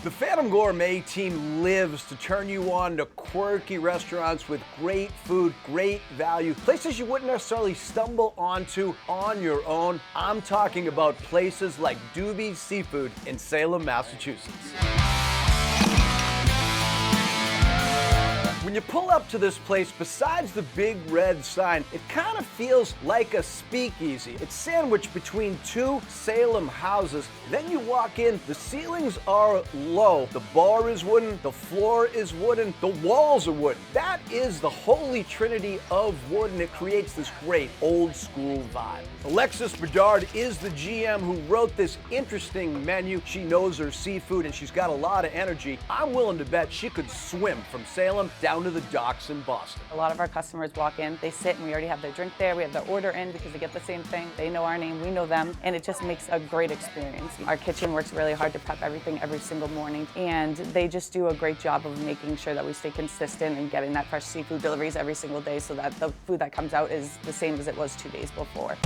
The Phantom Gourmet team lives to turn you on to quirky restaurants with great food, great value, places you wouldn't necessarily stumble onto on your own. I'm talking about places like Dube Seafood in Salem, Massachusetts. When you pull up to this place, besides the big red sign, it kind of feels like a speakeasy. It's sandwiched between two Salem houses. Then you walk in, the ceilings are low, the bar is wooden, the floor is wooden, the walls are wooden. That is the holy trinity of wood, and it creates this great old school vibe. Alexis Bedard is the GM who wrote this interesting menu. She knows her seafood and she's got a lot of energy. I'm willing to bet she could swim from Salem down to the docks in Boston. A lot of our customers walk in, they sit, and we already have their drink there. We have their order in because they get the same thing. They know our name, we know them, and it just makes a great experience. Our kitchen works really hard to prep everything every single morning, and they just do a great job of making sure that we stay consistent and getting that fresh seafood deliveries every single day so that the food that comes out is the same as it was 2 days before.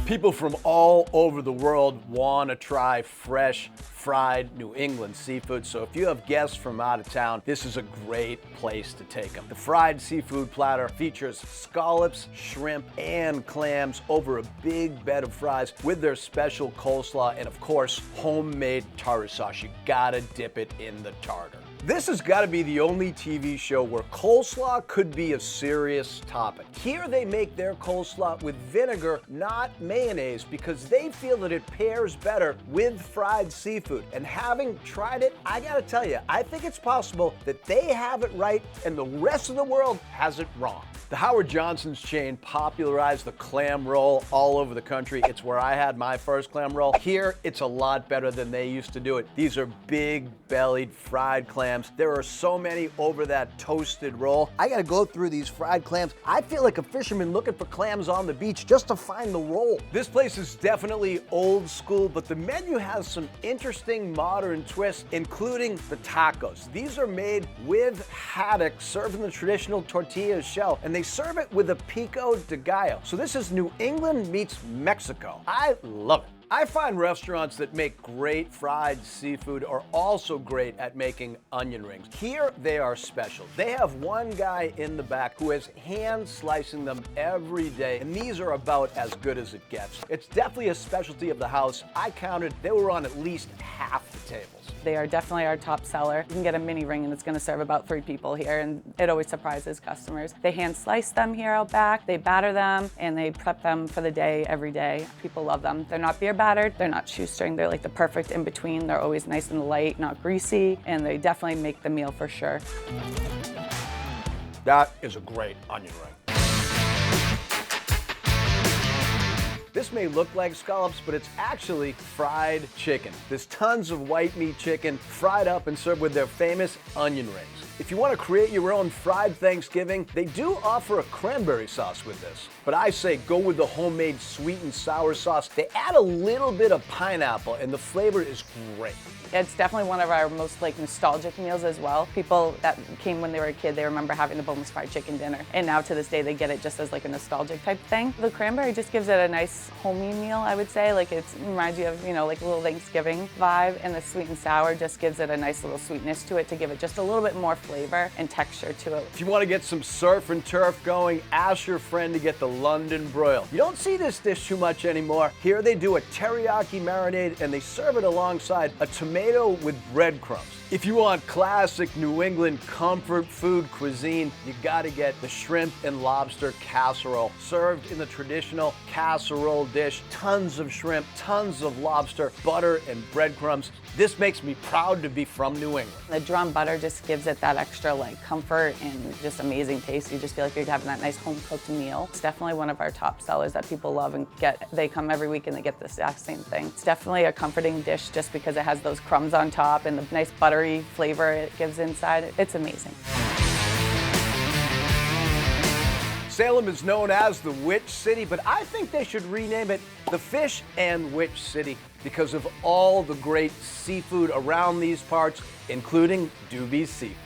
People from all over the world want to try fresh, fried New England seafood, so if you have guests from out of town, this is a great place to take them. The fried seafood platter features scallops, shrimp, and clams over a big bed of fries with their special coleslaw and, of course, homemade tartar sauce. You gotta dip it in the tartar. This has got to be the only TV show where coleslaw could be a serious topic. Here they make their coleslaw with vinegar, not mayonnaise, because they feel that it pairs better with fried seafood. And having tried it, I gotta tell you, I think it's possible that they have it right and the rest of the world has it wrong. The Howard Johnson's chain popularized the clam roll all over the country. It's where I had my first clam roll. Here, it's a lot better than they used to do it. These are big-bellied fried clams. There are so many over that toasted roll. I gotta go through these fried clams. I feel like a fisherman looking for clams on the beach just to find the roll. This place is definitely old school, but the menu has some interesting modern twists, including the tacos. These are made with haddock served in the traditional tortilla shell, and they serve it with a pico de gallo. So this is New England meets Mexico. I love it. I find restaurants that make great fried seafood are also great at making onion rings. Here, they are special. They have one guy in the back who is hand slicing them every day, and these are about as good as it gets. It's definitely a specialty of the house. I counted, they were on at least half the tables. They are definitely our top seller. You can get a mini ring and it's gonna serve about 3 people here, and it always surprises customers. They hand slice them here out back, they batter them, and they prep them for the day every day. People love them. They're not beer battered, they're not shoestring, they're like the perfect in between. They're always nice and light, not greasy, and they definitely make the meal for sure. That is a great onion ring. This may look like scallops, but it's actually fried chicken. There's tons of white meat chicken fried up and served with their famous onion rings. If you want to create your own fried Thanksgiving, they do offer a cranberry sauce with this. But I say go with the homemade sweet and sour sauce. They add a little bit of pineapple and the flavor is great. It's definitely one of our most nostalgic meals as well. People that came when they were a kid, they remember having the boneless fried chicken dinner. And now to this day, they get it just as like a nostalgic type thing. The cranberry just gives it a nice homey meal, I would say. Like it reminds you of, like a little Thanksgiving vibe. And the sweet and sour just gives it a nice little sweetness to it to give it just a little bit more flavor and texture to it. If you want to get some surf and turf going, ask your friend to get the London broil. You don't see this dish too much anymore. Here they do a teriyaki marinade and they serve it alongside a tomato with breadcrumbs. If you want classic New England comfort food cuisine, you gotta get the shrimp and lobster casserole, served in the traditional casserole dish. Tons of shrimp, tons of lobster, butter and breadcrumbs. This makes me proud to be from New England. The drum butter just gives it that extra comfort and just amazing taste. You just feel like you're having that nice home cooked meal. It's definitely one of our top sellers that people love and get. They come every week and they get the exact same thing. It's definitely a comforting dish just because it has those crumbs on top and the nice buttery flavor it gives inside. It's amazing. Salem is known as the Witch City, but I think they should rename it the Fish and Witch City because of all the great seafood around these parts, including Dube Seafood.